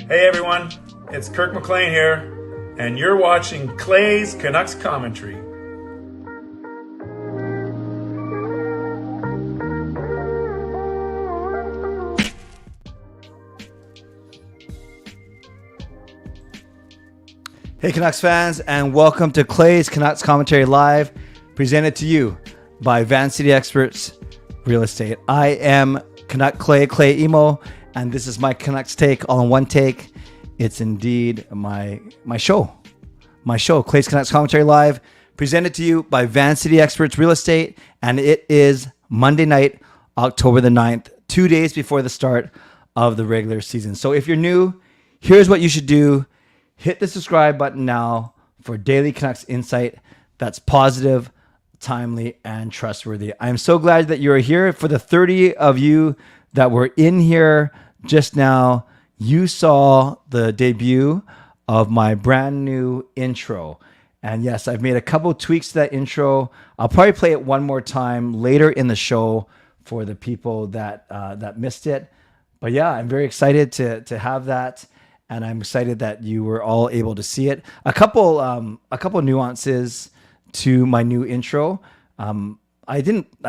Hey everyone, it's Kirk McLean here, and you're watching Clay's Canucks Commentary. Hey Canucks fans, and welcome to Clay's Canucks Commentary Live, presented to you by Van City Experts Real Estate. I am Canuck Clay Emo, and this is my Canucks take all in one take. It's indeed my show, Clay's Canucks Commentary Live, presented to you by Van City Experts Real Estate, and it is Monday night, October the 9th, 2 days before the start of the regular season. So if you're new, here's what you should do. Hit the subscribe button now for daily Canucks insight that's positive, timely, and trustworthy. I'm so glad that you're here. For the 30 of you that were in here just now, you saw the debut of my brand new intro. And yes, I've made a couple tweaks to that intro. I'll probably play it one more time later in the show for the people that missed it. But yeah, I'm very excited to have that. And I'm excited that you were all able to see it. A couple nuances to my new intro. I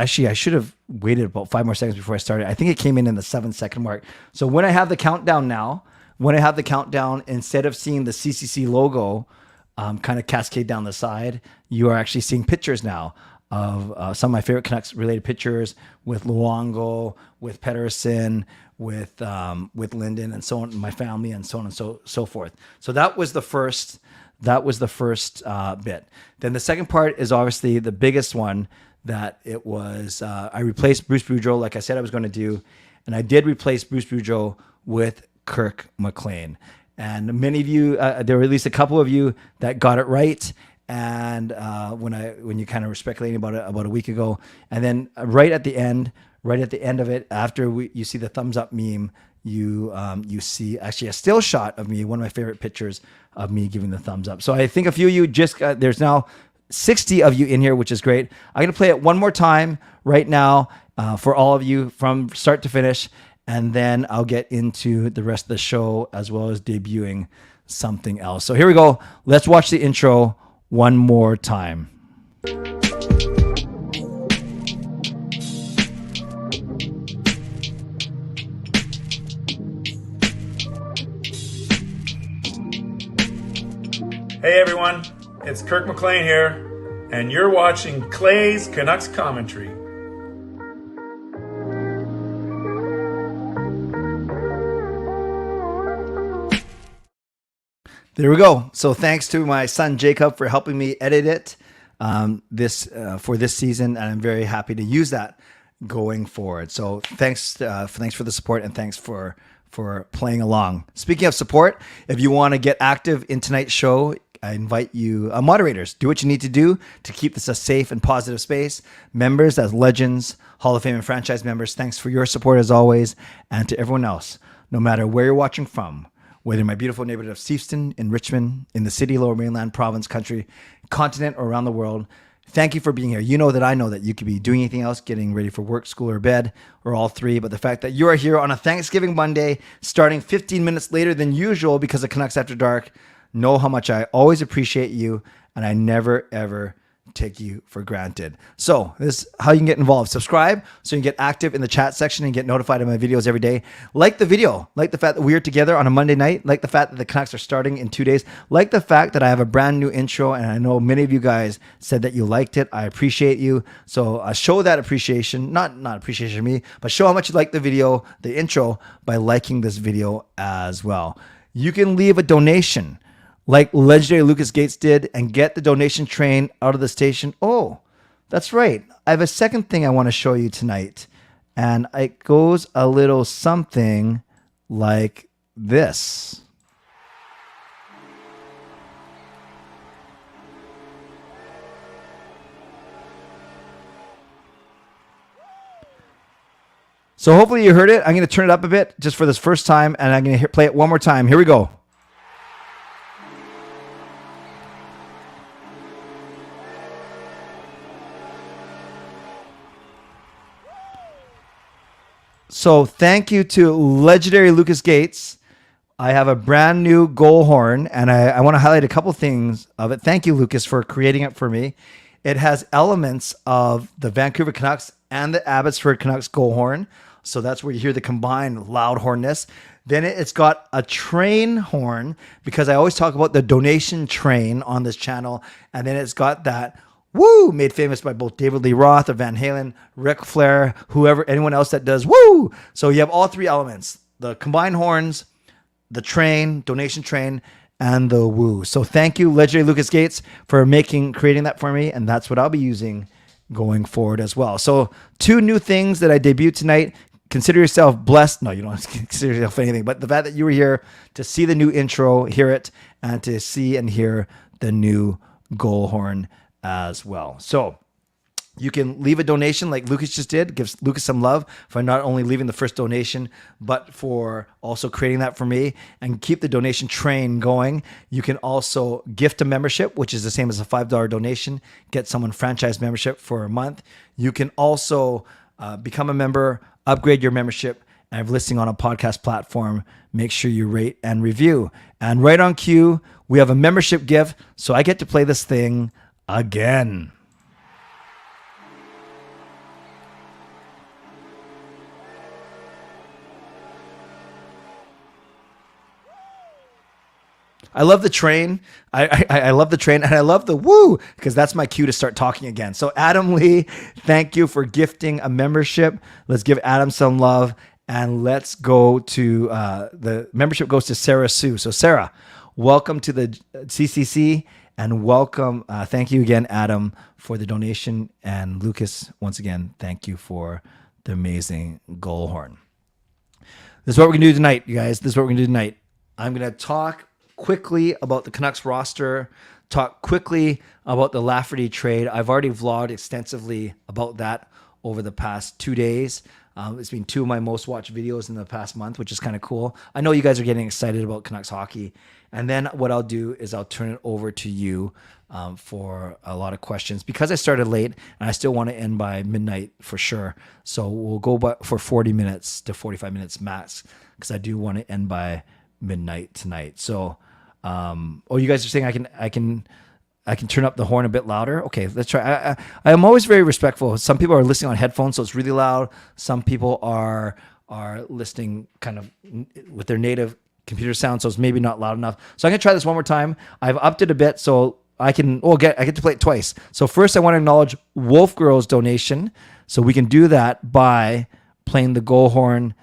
should have waited about 5 more seconds before I started. I think it came in the 7-second mark. So when I have the countdown now, instead of seeing the CCC logo kind of cascade down the side, you are actually seeing pictures now of some of my favorite Canucks related pictures with Luongo, with Pettersson, with Linden, and so on, my family, and so on and so forth. So that was the first bit. Then the second part is obviously the biggest one. That it was I replaced Bruce Boudreau like I said I was going to do, and I did replace Bruce Boudreau with Kirk McLean. And many of you, there were at least a couple of you that got it right. And when you kind of were speculating about it about a week ago, and then right at the end of it, after you see the thumbs up meme, you see actually a still shot of me, one of my favorite pictures of me giving the thumbs up. So I think a few of you there's now 60 of you in here, which is great. I'm going to play it one more time right now for all of you from start to finish, and then I'll get into the rest of the show as well as debuting something else. So here we go. Let's watch the intro one more time. Hey everyone, it's Kirk McLean here, and you're watching Clay's Canucks Commentary. There we go. So thanks to my son Jacob for helping me edit it for this season, and I'm very happy to use that going forward. So thanks for the support, and thanks for playing along. Speaking of support, if you want to get active in tonight's show, I invite you, moderators, do what you need to do to keep this a safe and positive space. Members, as legends, Hall of Fame and franchise members, thanks for your support as always. And to everyone else, no matter where you're watching from, whether in my beautiful neighborhood of Steveston, in Richmond, in the city, Lower Mainland, province, country, continent, or around the world, thank you for being here. You know that you could be doing anything else, getting ready for work, school, or bed, or all three. But the fact that you are here on a Thanksgiving Monday, starting 15 minutes later than usual because of Canucks After Dark, know how much I always appreciate you, and I never, ever take you for granted. So this is how you can get involved. Subscribe so you can get active in the chat section and get notified of my videos every day. Like the video. Like the fact that we're together on a Monday night. Like the fact that the Canucks are starting in 2 days. Like the fact that I have a brand new intro, and I know many of you guys said that you liked it. I appreciate you. So show that appreciation. Not appreciation for me, but show how much you like the video, the intro, by liking this video as well. You can leave a donation like legendary Lucas Gates did, and get the donation train out of the station. Oh, that's right. I have a second thing I want to show you tonight, and it goes a little something like this. So hopefully you heard it. I'm going to turn it up a bit just for this first time, and I'm going to play it one more time. Here we go. So thank you to legendary Lucas Gates I have a brand new goal horn, and I want to highlight a couple things of it. Thank you, Lucas, for creating it for me. It has elements of the Vancouver Canucks and the Abbotsford Canucks goal horn. So that's where you hear the combined loud hornness. Then it's got a train horn, because I always talk about the donation train on this channel. And then it's got that woo, made famous by both David Lee Roth of Van Halen, Ric Flair, whoever, anyone else that does woo. So you have all three elements: the combined horns, the train, donation train, and the woo. So thank you, legendary Lucas Gates, for creating that for me. And that's what I'll be using going forward as well. So 2 new things that I debuted tonight. Consider yourself blessed. No, you don't have to consider yourself anything, but the fact that you were here to see the new intro, hear it, and to see and hear the new goal horn as well. So you can leave a donation like Lucas just did. Gives Lucas some love for not only leaving the first donation, but for also creating that for me, and keep the donation train going. You can also gift a membership, which is the same as a $5 donation. Get someone franchise membership for a month. You can also become a member, upgrade your membership, and have listing on a podcast platform. Make sure you rate and review. And right on cue, we have a membership gift, so I get to play this thing again. I love the train. I love the train, and I love the woo, because that's my cue to start talking again. So Adam Lee, thank you for gifting a membership. Let's give Adam some love, and let's go to the membership goes to Sarah Sue. So Sarah, welcome to the CCC, and welcome. Thank you again, Adam, for the donation, and Lucas, once again, thank you for the amazing goal horn. This is what we're gonna do tonight, you guys. This is what we're gonna do tonight. I'm gonna talk quickly about the Canucks roster, talk quickly about the Lafferty trade. I've already vlogged extensively about that over the past 2 days. It's been 2 of my most watched videos in the past month, which is kind of cool. I know you guys are getting excited about Canucks hockey. And then what I'll do is I'll turn it over to you for a lot of questions, because I started late and I still want to end by midnight for sure. So we'll go for 40 minutes to 45 minutes max, because I do want to end by midnight tonight. So you guys are saying I can turn up the horn a bit louder. Okay, let's try. I am always very respectful. Some people are listening on headphones, so it's really loud. Some people are listening kind of with their native computer sound, so it's maybe not loud enough. So I'm gonna try this one more time. I've upped it a bit, so I get to play it twice. So first, I want to acknowledge Wolf Girl's donation. So we can do that by playing the goal horn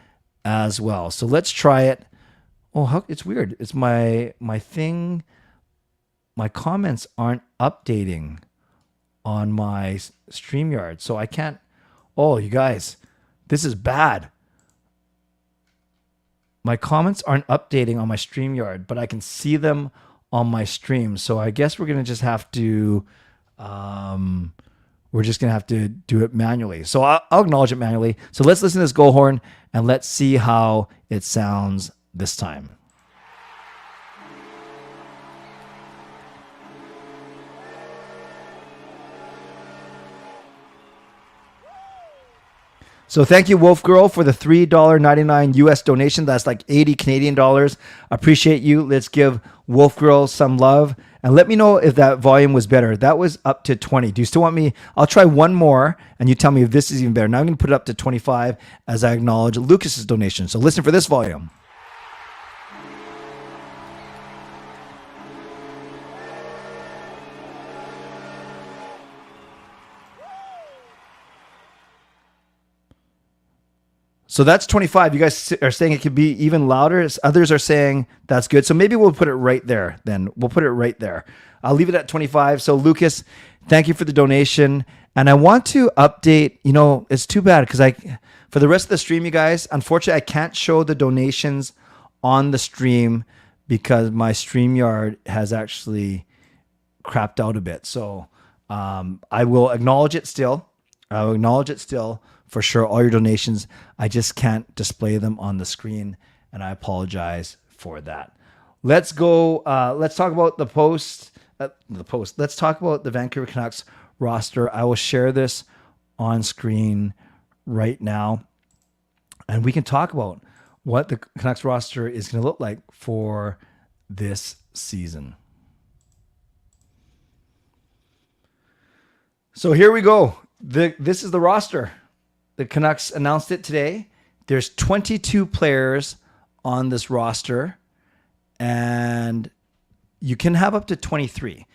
as well. So let's try it. Oh, it's weird. It's my thing. My comments aren't updating on my StreamYard, so I can't. Oh, you guys, this is bad. My comments aren't updating on my StreamYard, but I can see them on my stream. So I guess we're gonna just have to. We're just gonna have to do it manually. So I'll acknowledge it manually. So let's listen to this goal horn and let's see how it sounds this time. So thank you, Wolf Girl, for the $3.99 US donation. That's like 80 Canadian dollars. Appreciate you. Let's give Wolf Girl some love. And let me know if that volume was better. That was up to 20. Do you still want me? I'll try one more, and you tell me if this is even better. Now I'm going to put it up to 25 as I acknowledge Lucas's donation. So listen for this volume. So that's 25. You guys are saying it could be even louder. Others are saying that's good. So maybe we'll put it right there then. We'll put it right there. I'll leave it at 25. So Lucas, thank you for the donation. And I want to update, it's too bad because for the rest of the stream, you guys, unfortunately, I can't show the donations on the stream because my StreamYard has actually crapped out a bit. So I will acknowledge it still. For sure, all your donations. I just can't display them on the screen, and I apologize for that. Let's go. Let's talk about the post. Let's talk about the Vancouver Canucks roster. I will share this on screen right now, and we can talk about what the Canucks roster is going to look like for this season. So here we go. This is the roster. The Canucks announced it today. There's 22 players on this roster, and you can have up to 23,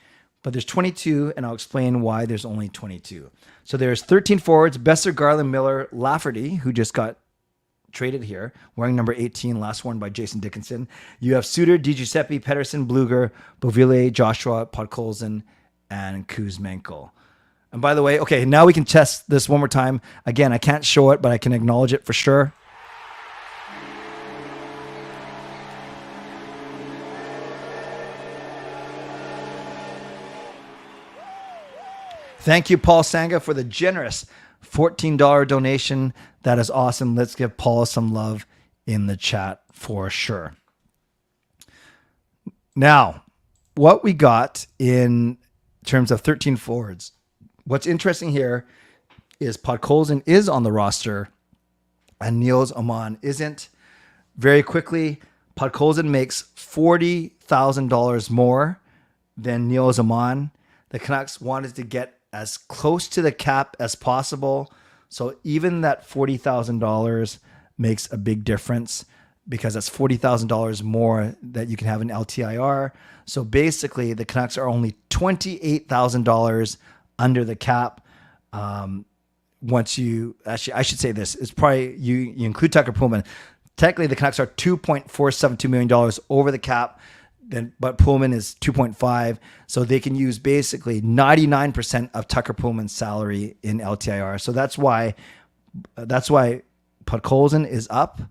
but there's 22, and I'll explain why there's only 22. So there's 13 forwards: Besser, Garland, Miller, Lafferty, who just got traded here, wearing number 18, last worn by Jason Dickinson. You have Suter, DiGiuseppe, Pettersson, Bluger, Beauvillier, Joshua, Podkolzin, and Kuzmenko. And by the way, okay, now we can test this one more time. Again, I can't show it, but I can acknowledge it for sure. Thank you, Paul Sanga, for the generous $14 donation. That is awesome. Let's give Paul some love in the chat for sure. Now, what we got in terms of 13 forwards. What's interesting here is Podkolzin is on the roster and Niels Aman isn't. Very quickly, Podkolzin makes $40,000 more than Niels Aman. The Canucks wanted to get as close to the cap as possible. So even that $40,000 makes a big difference because that's $40,000 more that you can have in LTIR. So basically, the Canucks are only $28,000 under the cap. Once you actually, I should say this, it's probably you include Tucker Pullman. Technically, the Canucks are $2.472 million over the cap. But Pullman is 2.5, so they can use basically 99% of Tucker Pullman's salary in LTIR. So that's why Podkolzin is up,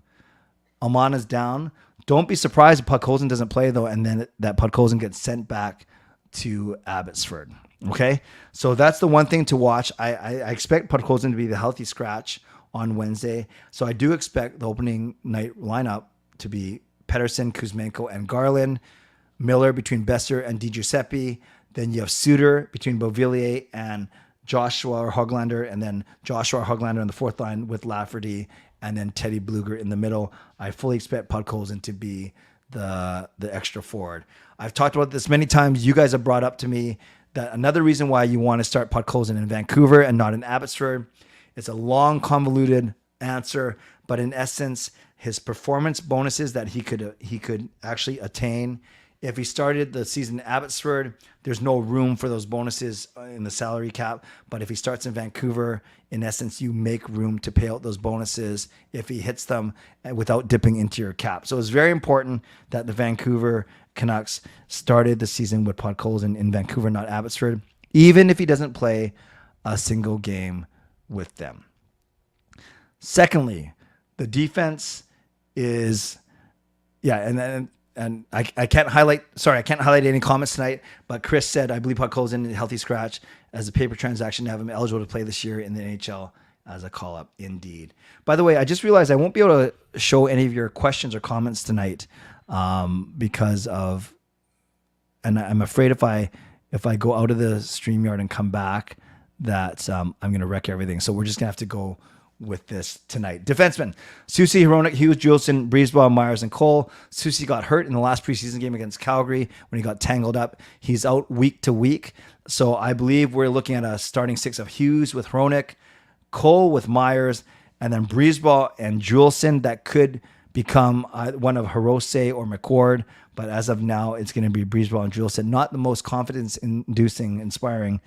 Aman is down. Don't be surprised if Podkolzin doesn't play though, and then that Podkolzin gets sent back to Abbotsford. Okay, so that's the one thing to watch. I expect Podkolzin to be the healthy scratch on Wednesday, so I do expect the opening night lineup to be Pettersson, Kuzmenko, and Garland. Miller between Besser and DiGiuseppe. Then you have Suter between Beauvillier and Joshua or Höglander, and then Joshua or Höglander on the fourth line with Lafferty, and then Teddy Bluger in the middle. I fully expect Podkolzin to be the extra forward. I've talked about this many times. You guys have brought up to me that another reason why you want to start Podkolzin in Vancouver and not in Abbotsford. It's a long, convoluted answer, but in essence, his performance bonuses that he could actually attain. If he started the season in Abbotsford, there's no room for those bonuses in the salary cap. But if he starts in Vancouver, in essence, you make room to pay out those bonuses if he hits them without dipping into your cap. So it's very important that the Vancouver Canucks started the season with Podkolzin in Vancouver, not Abbotsford, even if he doesn't play a single game with them. Secondly, the defense is, and I can't highlight any comments tonight, but Chris said, I believe Podkolzin in a healthy scratch as a paper transaction to have him eligible to play this year in the NHL as a call-up. Indeed. By the way, I just realized I won't be able to show any of your questions or comments tonight because of, and I'm afraid if I go out of the StreamYard and come back, that I'm going to wreck everything. So we're just going to have to go with this tonight. Defensemen: Susie, Hronek, Hughes, Juleson, Breezeball, Myers, and Cole. Susie got hurt in the last preseason game against Calgary when he got tangled up. He's out week to week. So I believe we're looking at a starting six of Hughes with Hronek, Cole with Myers, and then Breezeball and Juleson. That could become one of Hirose or McCord. But as of now, it's going to be Breezeball and Juleson. Not the most confidence-inducing, inspiring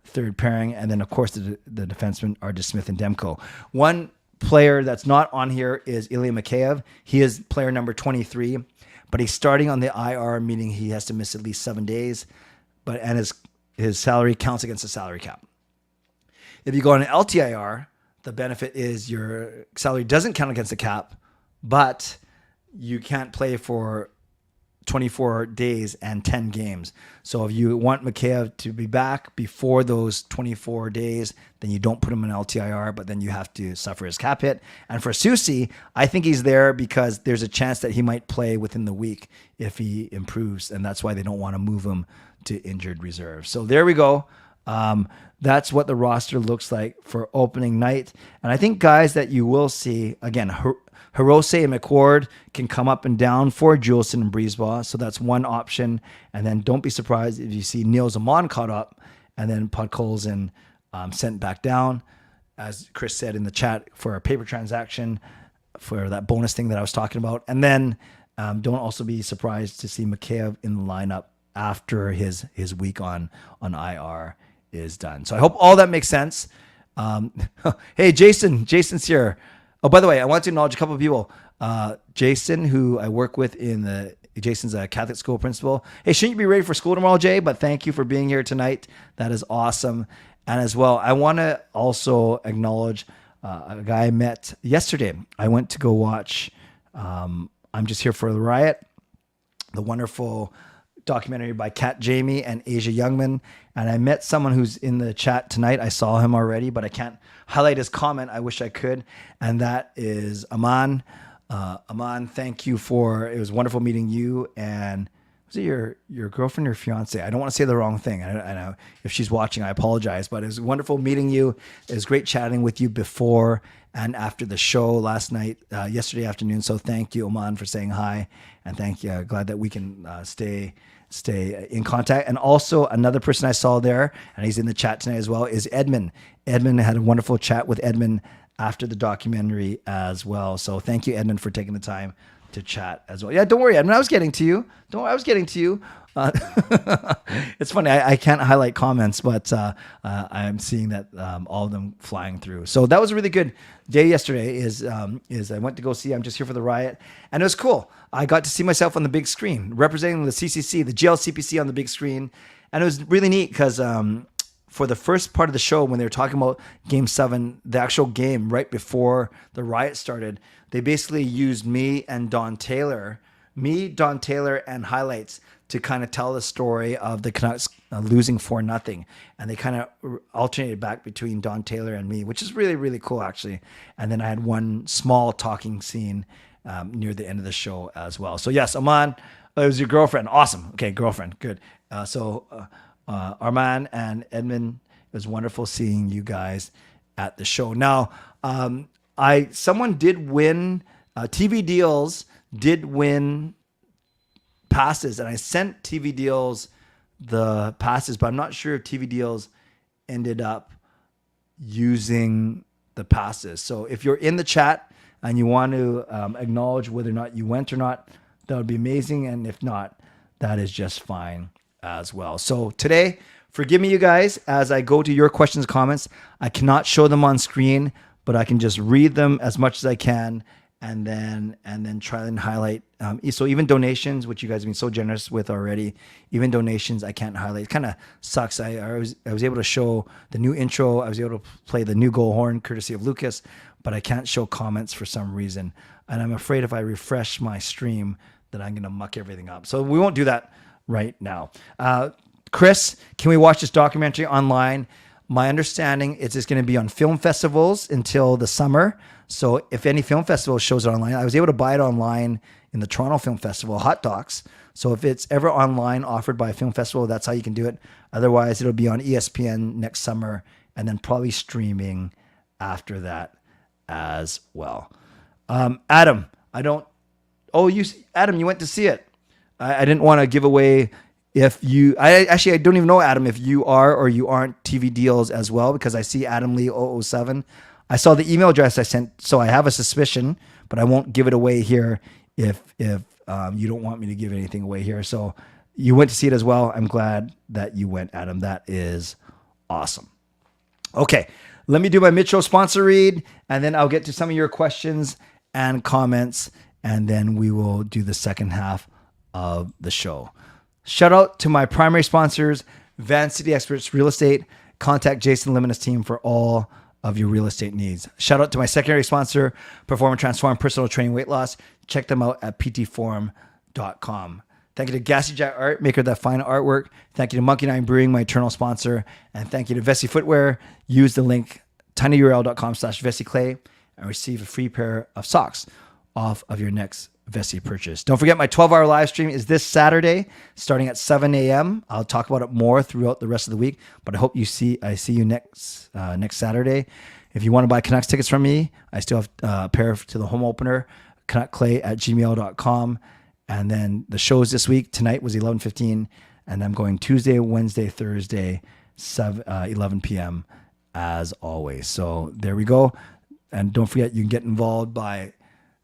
third pairing. And then, of course, the defensemen are DeSmith and Demko. One player that's not on here is Ilya Mikheyev. He is player number 23, but he's starting on the IR, meaning he has to miss at least 7 days. And his salary counts against the salary cap. If you go on an LTIR, the benefit is your salary doesn't count against the cap, but you can't play for 24 days and 10 games. So if you want Mikheyev to be back before those 24 days, then you don't put him in LTIR, but then you have to suffer his cap hit. And for Susie, I think he's there because there's a chance that he might play within the week if he improves, and that's why they don't want to move him to injured reserve. So there we go. That's what the roster looks like for opening night. And I think guys that you will see, again, Hirose and McWard can come up and down for Juleson and Brisebois. So that's one option. And then don't be surprised if you see Niels Amon caught up and then Podkolzin sent back down, as Chris said in the chat, for a paper transaction for that bonus thing that I was talking about. And then don't also be surprised to see Mikheyev in the lineup after his week on IR is done. So I hope all that makes sense. Hey, Jason's here. Oh, by the way, I want to acknowledge a couple of people. Jason, who I work with Jason's a Catholic school principal. Hey, shouldn't you be ready for school tomorrow, Jay? But thank you for being here tonight. That is awesome. And as well, I want to also acknowledge a guy I met yesterday. I went to go watch I'm Just Here for the Riot, the wonderful documentary by Kat Jamie and Asia Youngman. And I met someone who's in the chat tonight. I saw him already, but I can't highlight his comment. I wish I could. And that is Aman. Aman, thank you it was wonderful meeting you. And was it your girlfriend or fiance? I don't want to say the wrong thing. I know if she's watching, I apologize, but it was wonderful meeting you. It was great chatting with you before and after the show last night, yesterday afternoon. So thank you, Aman, for saying hi. And thank you. Glad that we can stay in contact. And also another person I saw there, and he's in the chat tonight as well, is Edmund. Edmund had a wonderful chat with Edmund after the documentary as well. So thank you, Edmund, for taking the time to chat as well. Yeah, don't worry, Edmund. I was getting to you. It's funny. I can't highlight comments, but I'm seeing that all of them flying through. So that was a really good day yesterday. Is I went to go see I'm Just Here for the Riot, and it was cool. I got to see myself on the big screen representing the CCC, the GLCPC on the big screen, and it was really neat because for the first part of the show, when they were talking about Game 7, the actual game right before the riot started, they basically used me, Don Taylor, and highlights to kind of tell the story of the Canucks losing 4-0. And they kind of alternated back between Don Taylor and me, which is really, really cool, actually. And then I had one small talking scene near the end of the show as well. So yes, Aman, it was your girlfriend. Awesome. Okay, girlfriend. Good. Arman and Edmund, it was wonderful seeing you guys at the show. Now, someone did win, TV Deals did win passes, and I sent TV Deals the passes, but I'm not sure if TV Deals ended up using the passes. So if you're in the chat and you want to acknowledge whether or not you went or not, that would be amazing. And if not, that is just fine as well. So today, forgive me, you guys, as I go to your questions and comments. I cannot show them on screen, but I can just read them as much as I can and then try and highlight. So even donations, which you guys have been so generous with already, even donations I can't highlight. It kind of sucks. I was able to show the new intro. I was able to play the new goal horn courtesy of Lucas, but I can't show comments for some reason. And I'm afraid if I refresh my stream that I'm going to muck everything up. So we won't do that right now. Chris, can we watch this documentary online? My understanding is it's going to be on film festivals until the summer. So if any film festival shows it online, I was able to buy it online in the Toronto Film Festival, Hot Docs. So if it's ever online offered by a film festival, that's how you can do it. Otherwise, it'll be on ESPN next summer and then probably streaming after that as well. Adam, Adam, you went to see it. I didn't want to give away I don't even know, Adam, if you are or you aren't TV Deals as well, because I see Adam Lee 007. I saw the email address I sent, so I have a suspicion, but I won't give it away here if you don't want me to give anything away here. So you went to see it as well. I'm glad that you went, Adam. That is awesome. Okay, let me do my Mitchell sponsor read, and then I'll get to some of your questions and comments, and then we will do the second half of the show. Shout out to my primary sponsors, Van City Experts Real Estate. Contact Jason Lim and his team for all of your real estate needs. Shout out to my secondary sponsor, Perform and Transform Personal Training Weight Loss. Check them out at ptforum.com. Thank you to Gassy Jack Art, maker of that fine artwork. Thank you to Monkey Nine Brewing, my eternal sponsor. And thank you to Vessi Footwear. Use the link tinyurl.com/VessiClay and receive a free pair of socks off of your next Vessi purchase. Don't forget, my 12-hour live stream is this Saturday starting at 7 a.m. I'll talk about it more throughout the rest of the week, but I hope I see you next Saturday. If you want to buy Canucks tickets from me, I still have a pair to the home opener, canuckclay@gmail.com. And then the shows this week, tonight was 11:15, and I'm going Tuesday, Wednesday, Thursday, 11 p.m. as always. So there we go. And don't forget, you can get involved by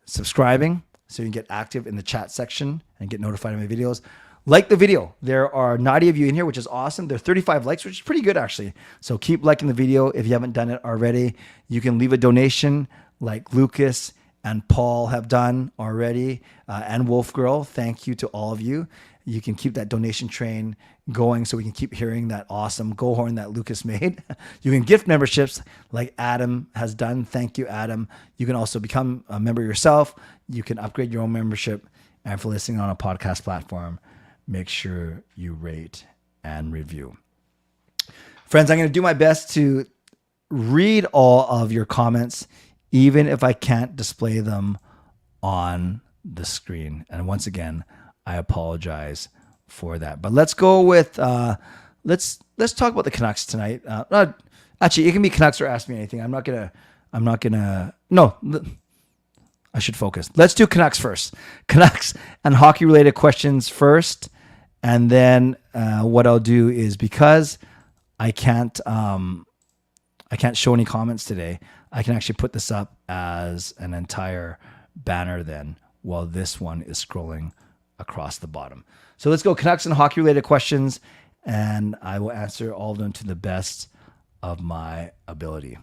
subscribing so you can get active in the chat section and get notified of my videos. Like the video. There are 90 of you in here, which is awesome. There are 35 likes, which is pretty good actually. So keep liking the video. If you haven't done it already, you can leave a donation like Lucas and Paul have done already, and Wolf Girl. Thank you to all of you. You can keep that donation train going so we can keep hearing that awesome go horn that Lucas made. You can gift memberships like Adam has done. Thank you, Adam. You can also become a member yourself. You can upgrade your own membership. And for listening on a podcast platform, make sure you rate and review. Friends, I'm going to do my best to read all of your comments, even if I can't display them on the screen. And once again, I apologize for that. But let's go with let's talk about the Canucks tonight. Actually, it can be Canucks or Ask Me Anything. No, I should focus. Let's do Canucks first. Canucks and hockey related questions first, and then what I'll do is, because I can't show any comments today, I can actually put this up as an entire banner then, while this one is scrolling across the bottom. So let's go Canucks and hockey related questions, and I will answer all of them to the best of my ability.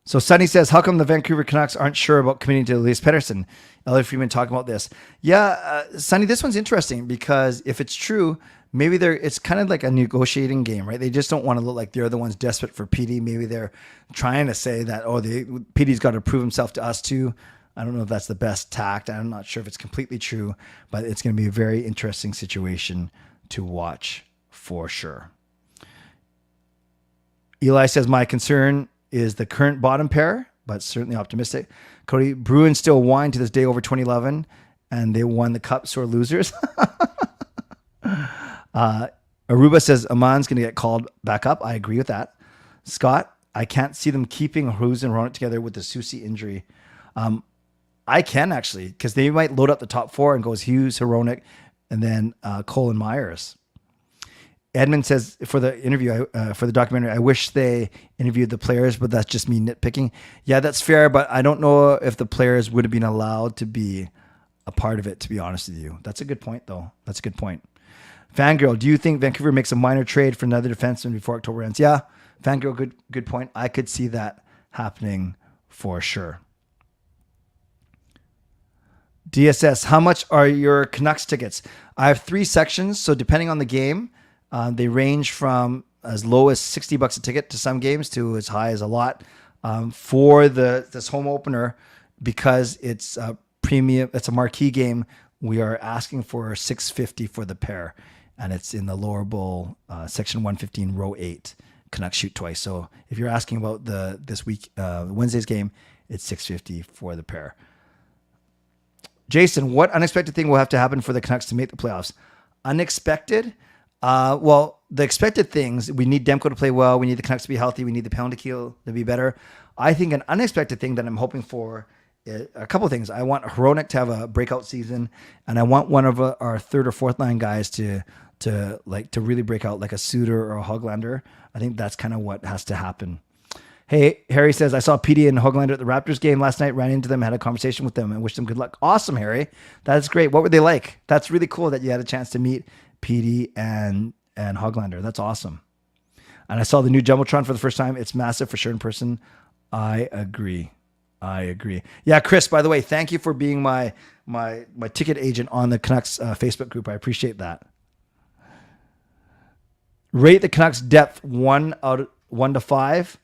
So Sonny says, how come the Vancouver Canucks aren't sure about committing to Elias Pettersson? Elliot Freeman talking about this. Yeah, Sonny, this one's interesting because if it's true, maybe it's kind of like a negotiating game, right? They just don't want to look like they're the ones desperate for PD. Maybe they're trying to say that, PD's got to prove himself to us too. I don't know if that's the best tact. I'm not sure if it's completely true, but it's going to be a very interesting situation to watch for sure. Eli says, my concern is the current bottom pair, but certainly optimistic. Cody, Bruins still whine to this day over 2011, and they won the cup, sore losers. Aruba says Aman's going to get called back up. I agree with that. Scott, I can't see them keeping Hughes and Hronek together with the Soucy injury. I can actually, because they might load up the top four and goes Hughes, Hronek, and then Cole and Myers. Edmund says for the interview, for the documentary, I wish they interviewed the players, but that's just me nitpicking. Yeah, that's fair, but I don't know if the players would have been allowed to be a part of it, to be honest with you. That's a good point, though. That's a good point. Fangirl, do you think Vancouver makes a minor trade for another defenseman before October ends? Yeah, Fangirl, good point. I could see that happening for sure. DSS, how much are your Canucks tickets? I have 3 sections, so depending on the game, they range from as low as $60 a ticket to some games to as high as a lot. For this home opener, because it's a premium, it's a marquee game, we are asking for $650 for the pair, and it's in the lower bowl, section 115, row 8. Canucks shoot twice. So if you're asking about this week, Wednesday's game, it's $650 for the pair. Jason, what unexpected thing will have to happen for the Canucks to make the playoffs? Unexpected? Well, the expected things, we need Demko to play well. We need the Canucks to be healthy. We need the penalty kill to be better. I think an unexpected thing that I'm hoping for is a couple of things. I want Hronek to have a breakout season, and I want one of our third or fourth line guys to really break out, like a Suter or a Höglander. I think that's kind of what has to happen. Hey, Harry says, I saw PD and Höglander at the Raptors game last night, ran into them, had a conversation with them, and wished them good luck. Awesome, Harry. That's great. What were they like? That's really cool that you had a chance to meet PD and Höglander. That's awesome. And I saw the new Jumbotron for the first time. It's massive for sure in person. I agree. Yeah, Chris, by the way, thank you for being my ticket agent on the Canucks Facebook group. I appreciate that. Rate the Canucks depth 1 to 5.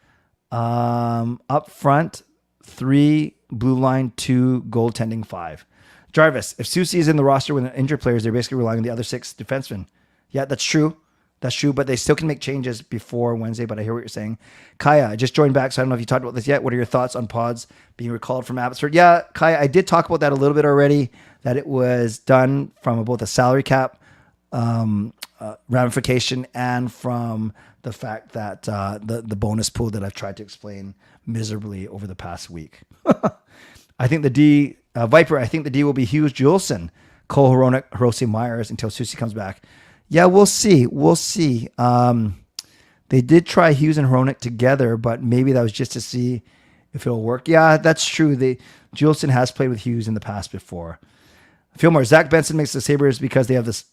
Up front, 3, blue line 2, goaltending 5. Jarvis, if Soucy is in the roster with injured players, they're basically relying on the other 6 defensemen. Yeah, that's true. That's true, but they still can make changes before Wednesday, but I hear what you're saying. Kaya, I just joined back, so I don't know if you talked about this yet. What are your thoughts on Pods being recalled from Abbotsford? Yeah, Kaya, I did talk about that a little bit already, that it was done from both a salary cap ramification and from the fact that the bonus pool that I've tried to explain miserably over the past week. I think the D Viper. I think the D will be Hughes, Juleson, Cole, Hronek, Hirose, Myers until Susie comes back. Yeah, we'll see. We'll see. They did try Hughes and Hronek together, but maybe that was just to see if it'll work. Yeah, that's true. Juleson has played with Hughes in the past before. Fillmore, Zach Benson makes the Sabres because they have this.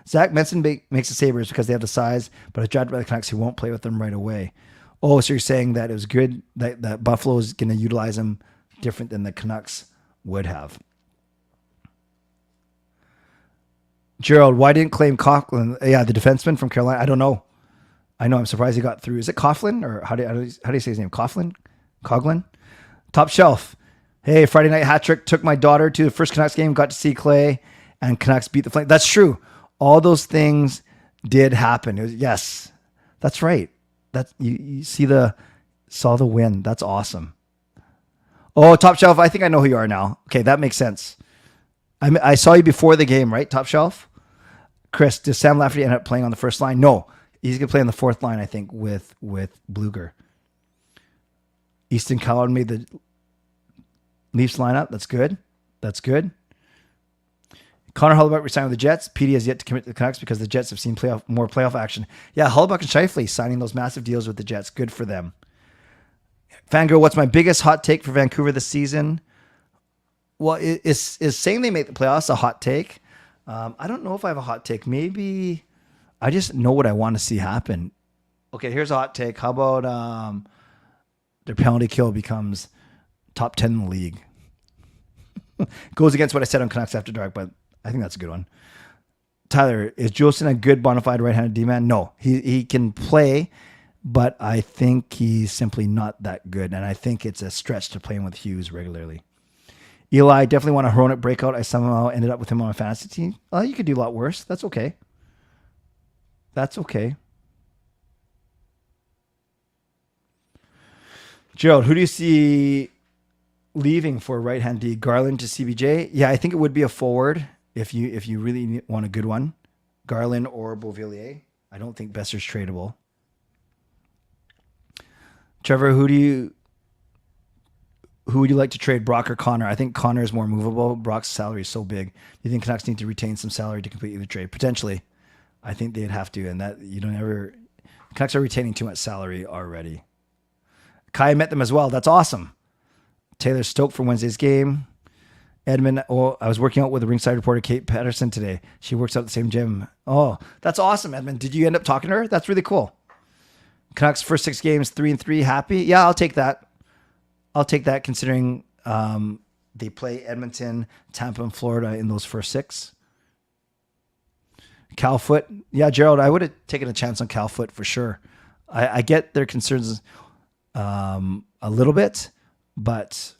Zach Benson makes the Sabres because they have the size, but if drafted by the Canucks, he won't play with them right away. Oh, so you're saying that it was good that Buffalo is going to utilize him different than the Canucks would have. Gerald, why didn't claim Coughlin? Yeah, the defenseman from Carolina. I don't know. I'm surprised he got through. Is it Coughlin or how do you say his name? Coughlin? Top shelf. Hey, Friday night hat trick. Took my daughter to the first Canucks game. Got to see Clay and Canucks beat the Flames. That's true. All those things did happen. Yes, that's right. You saw the win. That's awesome. Oh, Top Shelf. I think I know who you are now. Okay, that makes sense. I saw you before the game, right? Top Shelf. Chris, does Sam Lafferty end up playing on the first line? No, he's gonna play on the fourth line. I think with Bluger. Easton Collin made the Leafs lineup. That's good. Connor Hellebuyck resigned with the Jets. PD has yet to commit to the Canucks because the Jets have seen more playoff action. Yeah, Hellebuyck and Scheifele signing those massive deals with the Jets. Good for them. Fangirl, what's my biggest hot take for Vancouver this season? Well, is saying they make the playoffs a hot take? I don't know if I have a hot take. Maybe I just know what I want to see happen. Okay, here's a hot take. How about their penalty kill becomes top 10 in the league? Goes against what I said on Canucks After Dark, but I think that's a good one. Tyler, is Juleson a good bona fide right-handed D-man? No, he can play, but I think he's simply not that good, and I think it's a stretch to play him with Hughes regularly. Eli, definitely want a Hronek breakout. I somehow ended up with him on my fantasy team. You could do a lot worse. That's okay. Gerald, who do you see leaving for right-hand D? Garland to CBJ? Yeah, I think it would be a forward if you really want a good one. Garland or Beauvillier. I don't think Besser's tradable. Trevor, who would you like to trade, Brock or Connor? I think Connor is more movable. Brock's salary is so big. Do you think Canucks need to retain some salary to complete the trade? Potentially. I think they'd have to, and that Canucks are retaining too much salary already. Kai met them as well. That's awesome. Taylor stoked for Wednesday's game. Edmund, I was working out with the ringside reporter Kate Patterson today. She works out at the same gym. Oh, that's awesome, Edmund. Did you end up talking to her? That's really cool. Canucks first 6 games, 3-3, happy? Yeah, I'll take that. Considering they play Edmonton, Tampa, and Florida in those first 6. Cal Foot. Yeah, Gerald, I would have taken a chance on Cal Foot for sure. I get their concerns a little bit, but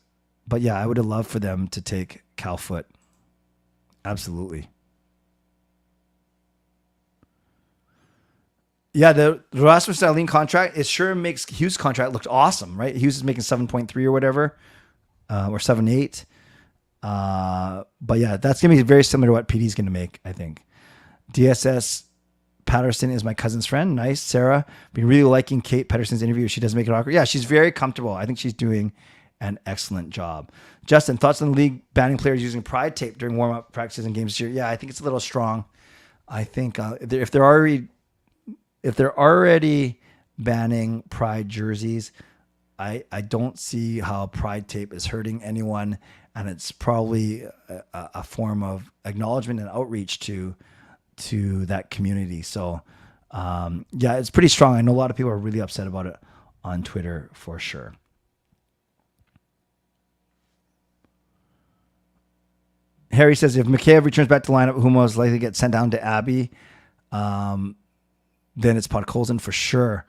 yeah, I would have loved for them to take Cal Foot. Absolutely. Yeah, the Rasmus Dahlin contract, it sure makes Hughes' contract look awesome, right? Hughes is making 7.3 or whatever, or 7.8. But yeah, that's going to be very similar to what PD's going to make, I think. DSS Patterson is my cousin's friend. Nice. Sarah, been really liking Kate Patterson's interview. She doesn't make it awkward. Yeah, she's very comfortable. I think she's doing an excellent job. Justin, thoughts on the league banning players using pride tape during warm-up practices and games this year? Yeah, I think it's a little strong. I think if they're already banning pride jerseys, I don't see how pride tape is hurting anyone, and it's probably a form of acknowledgement and outreach to that community. So yeah, it's pretty strong. I know a lot of people are really upset about it on Twitter for sure. Harry says if Mikheyev returns back to lineup, who most likely gets sent down to Abbey, then it's Podkolzin for sure.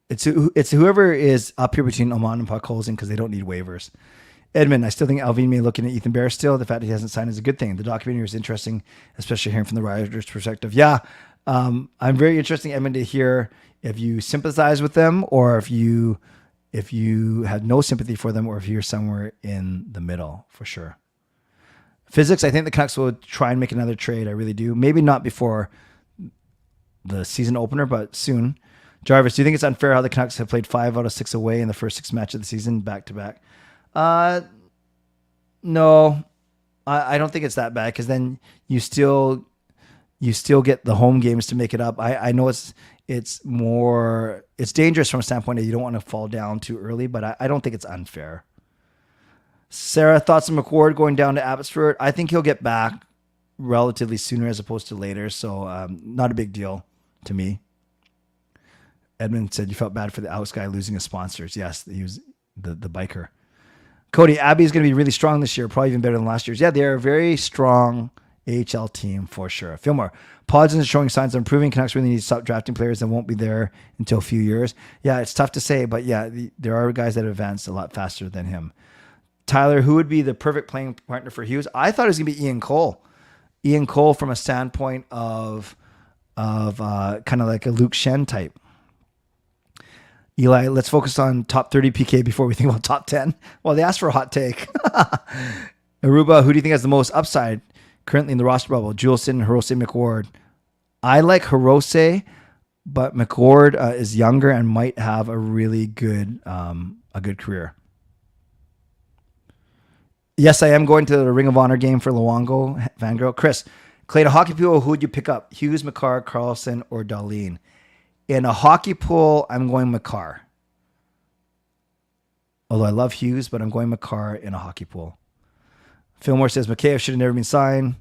It's whoever is up here between Oman and Podkolzin because they don't need waivers. Edmund, I still think Alvin may looking at Ethan Bear still. The fact that he hasn't signed is a good thing. The documentary is interesting, especially hearing from the writer's perspective. Yeah, I'm very interested, Edmund, to hear if you sympathize with them or if you have no sympathy for them or if you're somewhere in the middle for sure. Physics, I think the Canucks will try and make another trade. I really do. Maybe not before the season opener, but soon. Jarvis, do you think it's unfair how the Canucks have played 5 out of 6 away in the first 6 matches of the season back to back? No, I don't think it's that bad because then you still get the home games to make it up. I know it's dangerous from a standpoint that you don't want to fall down too early, but I don't think it's unfair. Sarah, thoughts on McWard going down to Abbotsford? I think he'll get back relatively sooner as opposed to later, so not a big deal to me. Edmund said you felt bad for the Alex guy losing his sponsors. Yes, he was the biker. Cody, Abbey's going to be really strong this year, probably even better than last year's. Yeah, they're a very strong AHL team for sure. Fillmore, Podson is showing signs of improving. Canucks really need to stop drafting players that won't be there until a few years. Yeah, it's tough to say, but yeah, there are guys that advance a lot faster than him. Tyler, who would be the perfect playing partner for Hughes? I thought it was going to be Ian Cole. Ian Cole from a standpoint of kind of like a Luke Shen type. Eli, let's focus on top 30 PK before we think about top 10. Well, they asked for a hot take. Aruba, who do you think has the most upside currently in the roster bubble? Juleson, Hirose, McWard. I like Hirose, but McWard is younger and might have a really good career. Yes, I am going to the Ring of Honor game for Luongo, Fangirl. Chris, Clay, to hockey people, who would you pick up? Hughes, McCarr, Carlson, or Darlene? In a hockey pool, I'm going McCarr. Although I love Hughes, but I'm going McCarr in a hockey pool. Fillmore says Mikheyev should have never been signed.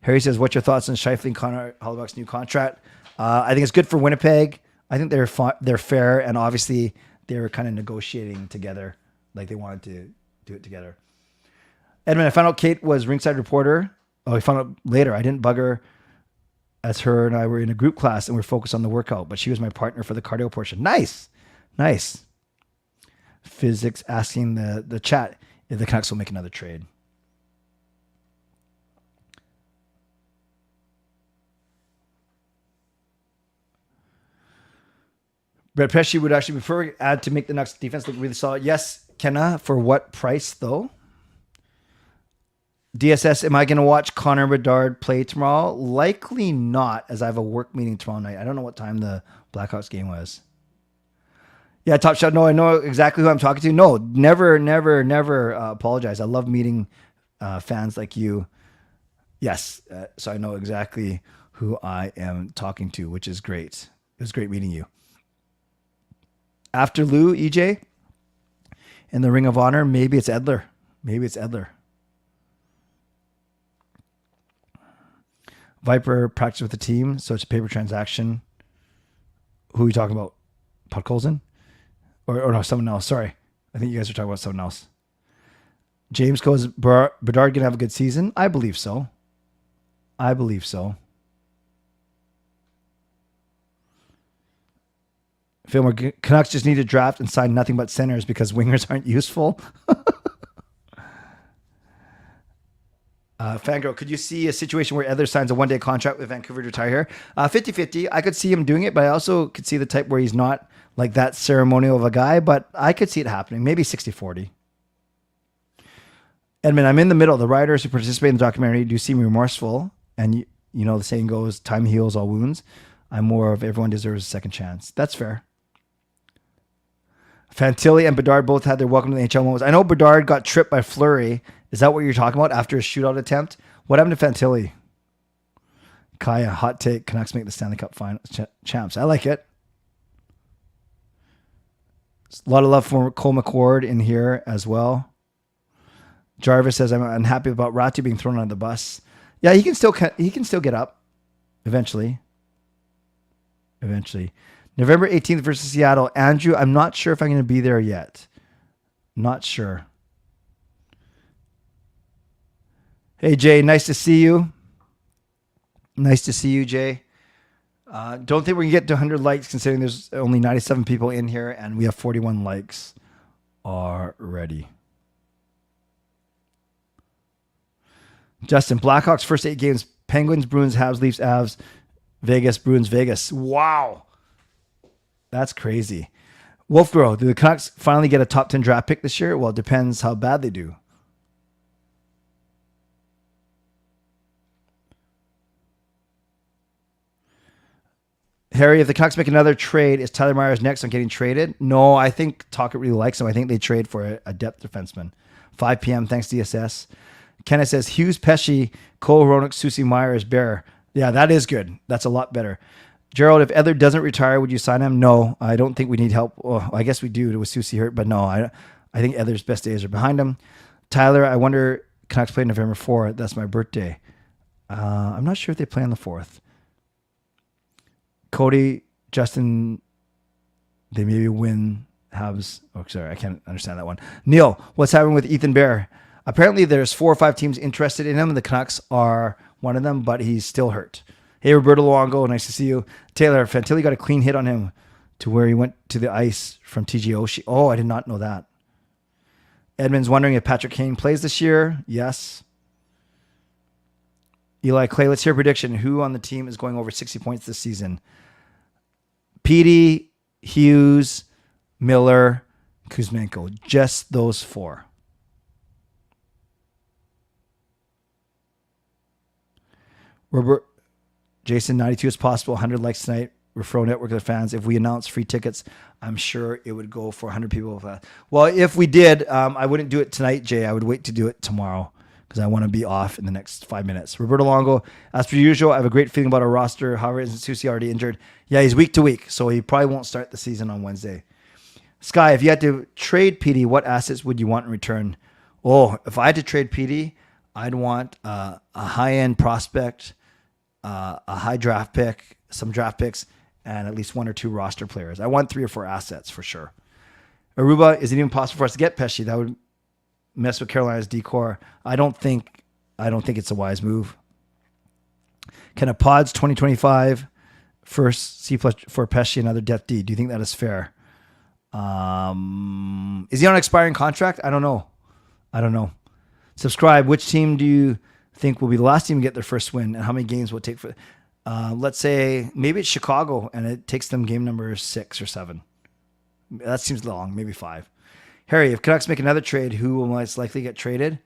Harry says, what's your thoughts on Scheifele and Connor Hellebuyck's new contract? I think it's good for Winnipeg. I think they're fair, and obviously they were kind of negotiating together, like they wanted to do it together. Edmund, I found out Kate was ringside reporter. Oh, I found out later. I didn't bug her, as her and I were in a group class and we're focused on the workout, but she was my partner for the cardio portion. Nice. Physics asking the chat if the Canucks will make another trade. Brett Pesci would actually prefer add to make the Canucks defense look really solid. Yes, Kenna, for what price though? DSS, am I going to watch Connor Bedard play tomorrow? Likely not, as I have a work meeting tomorrow night. I don't know what time the Blackhawks game was. Yeah, Top Shot. No, I know exactly who I'm talking to. No, never apologize. I love meeting fans like you. Yes, so I know exactly who I am talking to, which is great. It was great meeting you. After Lou, EJ, in the Ring of Honor, maybe it's Edler. Viper practiced with the team, so it's a paper transaction. Who are we talking about? Podkolzin? Or no, someone else. Sorry. I think you guys are talking about someone else. James goes, Bedard going to have a good season? I believe so. Fillmore, Canucks just need to draft and sign nothing but centers because wingers aren't useful. Fangirl, could you see a situation where Edler signs a one-day contract with Vancouver to retire here? 50-50. I could see him doing it, but I also could see the type where he's not like that ceremonial of a guy, but I could see it happening. Maybe 60-40. Edmund, I'm in the middle. The writers who participate in the documentary do seem remorseful, and you know the saying goes, time heals all wounds. I'm more of everyone deserves a second chance. That's fair. Fantilli and Bedard both had their welcome to the NHL moments. I know Bedard got tripped by Fleury. Is that what you're talking about after a shootout attempt? What happened to Fantilli? Kaya, hot take. Canucks make the Stanley Cup final champs. I like it. A lot of love for Cole McWard in here as well. Jarvis says, I'm unhappy about Ratu being thrown on the bus. Yeah, he can still get up eventually. November 18th versus Seattle. Andrew, I'm not sure if I'm going to be there yet. Not sure. Hey, Jay, nice to see you. Jay. Don't think we can get to 100 likes considering there's only 97 people in here and we have 41 likes already. Justin, Blackhawks first 8 games. Penguins, Bruins, Habs, Leafs, Avs, Vegas, Bruins, Vegas. Wow. That's crazy. Wolfgirl, do the Canucks finally get a top 10 draft pick this year? Well, it depends how bad they do. Harry, if the Canucks make another trade, is Tyler Myers next on getting traded? No, I think Tocchet really likes him. I think they trade for a depth defenseman. 5 p.m. Thanks, DSS. Kenneth says, Hughes, Pesci, Cole, Hronek, Susie, Myers, Bear. Yeah, that is good. That's a lot better. Gerald, if Edler doesn't retire, would you sign him? No, I don't think we need help. Oh, I guess we do with Susie hurt, but no, I think Edler's best days are behind him. Tyler, I wonder, Canucks play November 4th. That's my birthday. I'm not sure if they play on the 4th. Cody, Justin, they maybe win Habs. Oh, sorry, I can't understand that one. Neil, what's happening with Ethan Bear? Apparently, there's 4 or 5 teams interested in him, and the Canucks are one of them, but he's still hurt. Hey, Roberto Luongo, nice to see you. Taylor, Fantilli got a clean hit on him to where he went to the ice from TJ Oshie. Oh, I did not know that. Edmund's wondering if Patrick Kane plays this year. Yes. Eli Clay, let's hear a prediction. Who on the team is going over 60 points this season? Petey, Hughes, Miller, Kuzmenko. Just those 4. Robert, Jason, 92 is possible. 100 likes tonight. Refro Network of the fans. If we announce free tickets, I'm sure it would go for 100 people. Well, if we did, I wouldn't do it tonight, Jay. I would wait to do it tomorrow because I want to be off in the next 5 minutes. Roberto Longo, as per usual, I have a great feeling about our roster. However, isn't Susie already injured? Yeah, he's week to week, so he probably won't start the season on Wednesday. Sky, if you had to trade PD, what assets would you want in return? Oh, if I had to trade PD, I'd want a high-end prospect, a high draft pick, some draft picks, and at least 1 or 2 roster players. I want 3 or 4 assets for sure. Aruba, is it even possible for us to get Pesci? That would mess with Carolina's decor. I don't think it's a wise move. Can a Pods 2025 first C+ for Pesci another depth D? Do you think that is fair? Is he on an expiring contract? I don't know. Subscribe. Which team do you think will be the last team to get their first win, and how many games will it take for? Let's say maybe it's Chicago, and it takes them game number 6 or 7. That seems long. Maybe 5. Harry, if Canucks make another trade, who will most likely get traded?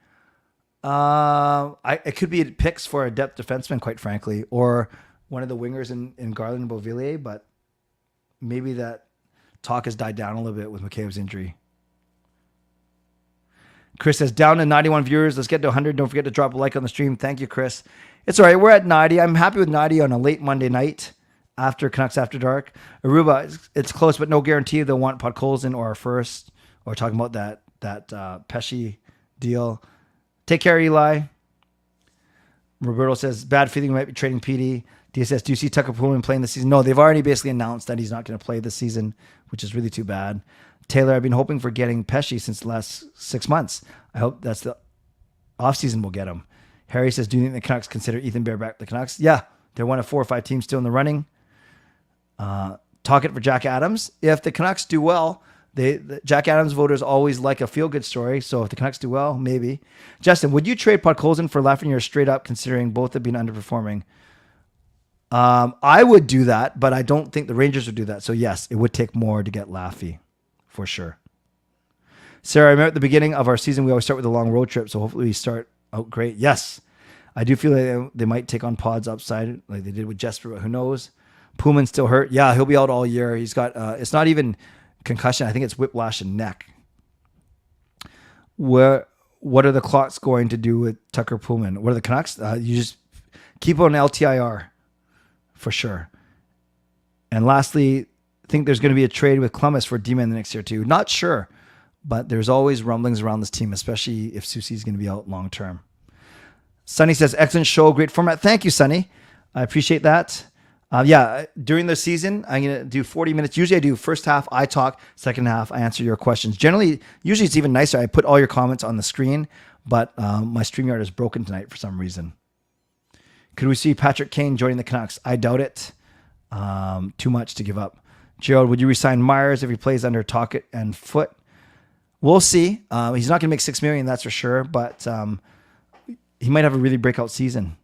It could be picks for a depth defenseman, quite frankly, or one of the wingers in Garland and Beauvillier, but maybe that talk has died down a little bit with McCabe's injury. Chris says, down to 91 viewers. Let's get to 100. Don't forget to drop a like on the stream. Thank you, Chris. It's all right. We're at 90. I'm happy with 90 on a late Monday night after Canucks After Dark. Aruba, it's close, but no guarantee they'll want Podkolzin or our first, or talking about that Pesci deal. Take care, Eli. Roberto says, bad feeling we might be trading PD. DSS, do you see Tucker Pullman playing this season? No, they've already basically announced that he's not going to play this season, which is really too bad. Taylor, I've been hoping for getting Pesci since the last 6 months. I hope that's the offseason we'll get him. Harry says, do you think the Canucks consider Ethan Bear back the Canucks? Yeah, they're one of 4 or 5 teams still in the running. Talk it for Jack Adams. If the Canucks do well, the Jack Adams voters always like a feel-good story, so if the Canucks do well, maybe. Justin, would you trade Podkolzin for Lafreniere straight up, considering both have been underperforming? I would do that, but I don't think the Rangers would do that. So yes, it would take more to get Laffy, for sure. Sarah, I remember at the beginning of our season, we always start with a long road trip, so hopefully we start out great. Yes, I do feel like they might take on Pods upside, like they did with Jesper, but who knows? Pullman's still hurt. Yeah, he'll be out all year. He's got, it's not even concussion. I think it's whiplash and neck. What are the clocks going to do with Tucker Pullman? What are the Canucks? You just keep on LTIR for sure. And lastly, think there's going to be a trade with Columbus for D-Man the next year too. Not sure, but there's always rumblings around this team, especially if Susie's going to be out long term. Sonny says, excellent show, great format. Thank you, Sonny. I appreciate that. During the season, I'm going to do 40 minutes. Usually I do first half, I talk, second half, I answer your questions. Usually it's even nicer. I put all your comments on the screen, but my StreamYard is broken tonight for some reason. Could we see Patrick Kane joining the Canucks? I doubt it. Too much to give up. Gerald, would you resign Myers if he plays under Tocchet and Foot? We'll see. He's not going to make $6 million, that's for sure, but he might have a really breakout season.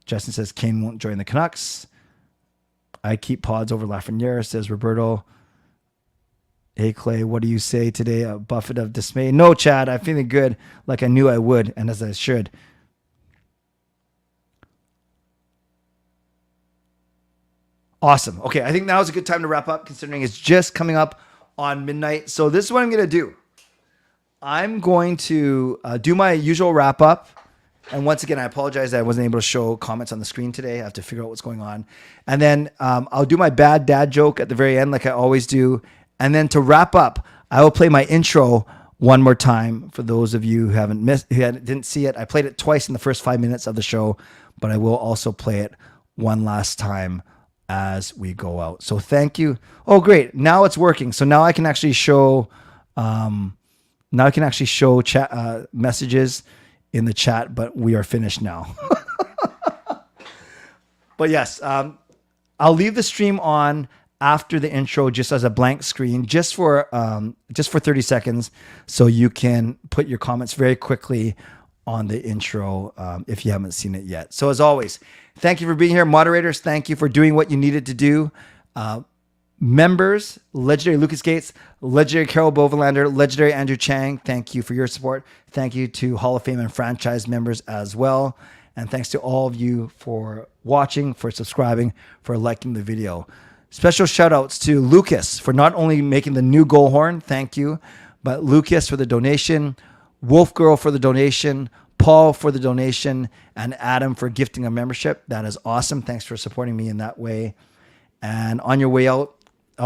Justin says Kane won't join the Canucks. I keep Pods over Lafreniere, says Roberto. Hey, Clay, what do you say today? A buffet of dismay? No, Chad, I'm feeling good like I knew I would, and as I should. Awesome. Okay, I think now is a good time to wrap up considering it's just coming up on midnight. So this is what I'm going to do. I'm going to do my usual wrap up. And once again, I apologize that I wasn't able to show comments on the screen today. I have to figure out what's going on. And then I'll do my bad dad joke at the very end like I always do. And then to wrap up, I will play my intro one more time for those of you who didn't see it. I played it twice in the first 5 minutes of the show, but I will also play it one last time as we go out. So thank you. Oh, great. Now it's working. So now I can actually show chat messages in the chat, but we are finished now. But yes, I'll leave the stream on after the intro just as a blank screen, just for 30 seconds, so you can put your comments very quickly on the intro if you haven't seen it yet. So as always, thank you for being here. Moderators, thank you for doing what you needed to do. Members, legendary Lucas Gates, legendary Carol Bovenlander, legendary Andrew Chang, thank you for your support. Thank you to Hall of Fame and franchise members as well. And thanks to all of you for watching, for subscribing, for liking the video. Special shout outs to Lucas for not only making the new goal horn, thank you, but Lucas for the donation, Wolf Girl for the donation, Paul for the donation, and Adam for gifting a membership. That is awesome. Thanks for supporting me in that way. And on your way out,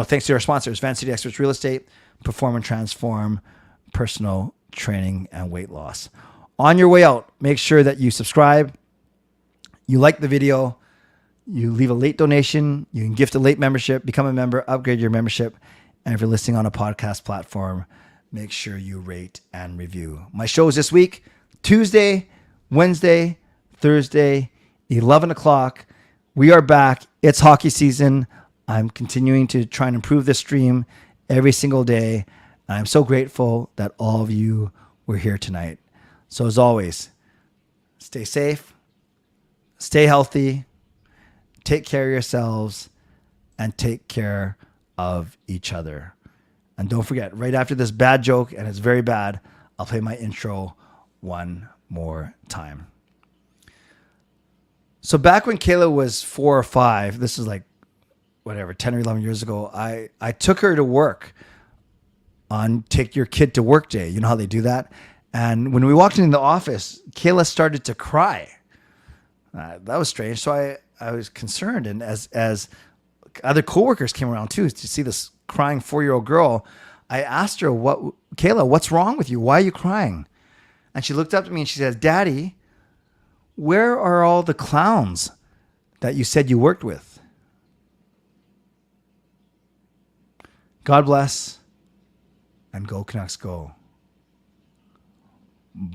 thanks to our sponsors, Van City Experts Real Estate, Perform and Transform, Personal Training and Weight Loss. On your way out, make sure that you subscribe, you like the video, you leave a late donation, you can gift a late membership, become a member, upgrade your membership. And if you're listening on a podcast platform, make sure you rate and review. My shows this week, Tuesday, Wednesday, Thursday, 11 o'clock. We are back. It's hockey season. I'm continuing to try and improve this stream every single day. And I'm so grateful that all of you were here tonight. So as always, stay safe, stay healthy, take care of yourselves, and take care of each other. And don't forget, right after this bad joke, and it's very bad, I'll play my intro one more time. So back when Kayla was 4 or 5, this is like, 10 or 11 years ago, I took her to work on Take Your Kid to Work Day. You know how they do that? And when we walked into the office, Kayla started to cry. That was strange. So I was concerned. And as other coworkers came around too, to see this crying 4-year-old girl, I asked her, Kayla, what's wrong with you? Why are you crying? And she looked up at me and she says, Daddy, where are all the clowns that you said you worked with? God bless, and go Canucks go.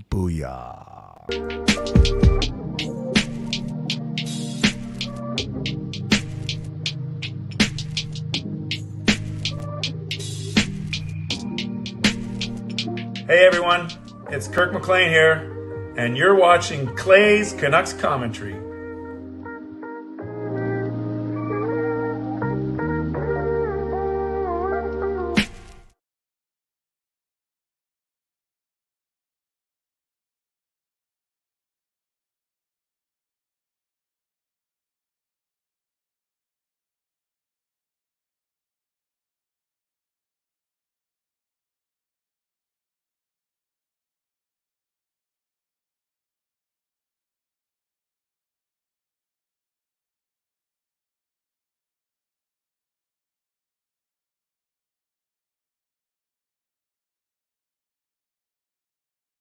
Booyah. Hey everyone, it's Kirk McLean here, and you're watching Clay's Canucks Commentary.